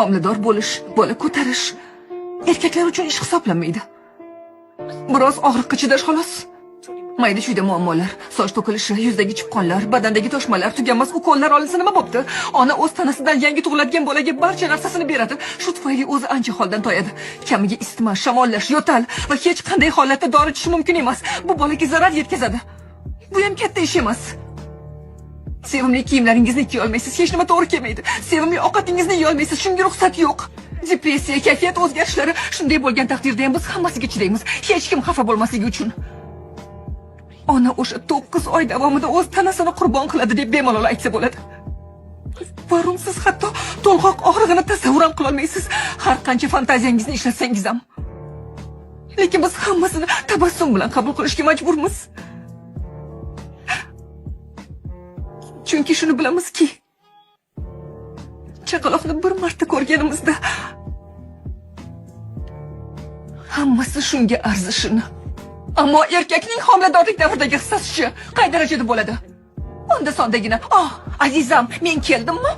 Homilador bo'lish, bola ko'tarish erkaklar uchun ish hisoblanmaydi. Biroz og'riqqa chidash xolos. Mayda-chuyda muammolar, soch to'kilishi, yuzdagi chipqonlar, badandagi toshmalar, tuganmas ukollar olinsa nima bo'pti? Ona o'z tanasidan yangi tug'iladigan bolaga barcha narsasini beradi. Shu tufayli o'zi ancha holdan toyadi. Kamiga isitma, shamollash, yo'tal va hech qanday holatda dori ichish mumkin emas. Bu bolaga zarar yetkazadi. Bu ham katta ish emas. Sevimli kiyimlaringizni kiya olmaysiz, hech nima to'g'ri kelmaydi. Sevimli ovqatingizni yeya olmaysiz, shunga ruxsat yo'q. Depressiya, kayfiyat o'zgarishlari shunday bo'lgan taqdirda ham biz hammasiga chidaymiz, hech kim xafa bo'lmasligi uchun. Ona o'sha 9 oy davomida o'z tanasini qurbon qiladi deb bemalol aytsa bo'ladi. Siz hatto to'lg'oq og'rig'ini tasavvur ham qila olmaysiz, har qancha fantaziyangizni ishlatsangiz ham. Lekin biz hammasini tabassum bilan qabul qilishga majburmiz. Chunki shuni bilamizki, chaqaloqni bir marta ko'rganimizda hammasi shunga arzishini. Ammo erkakning homiladorlik davridagi hissasi qay darajada bo'ladi? Onda sondagina, azizam, men keldimmi?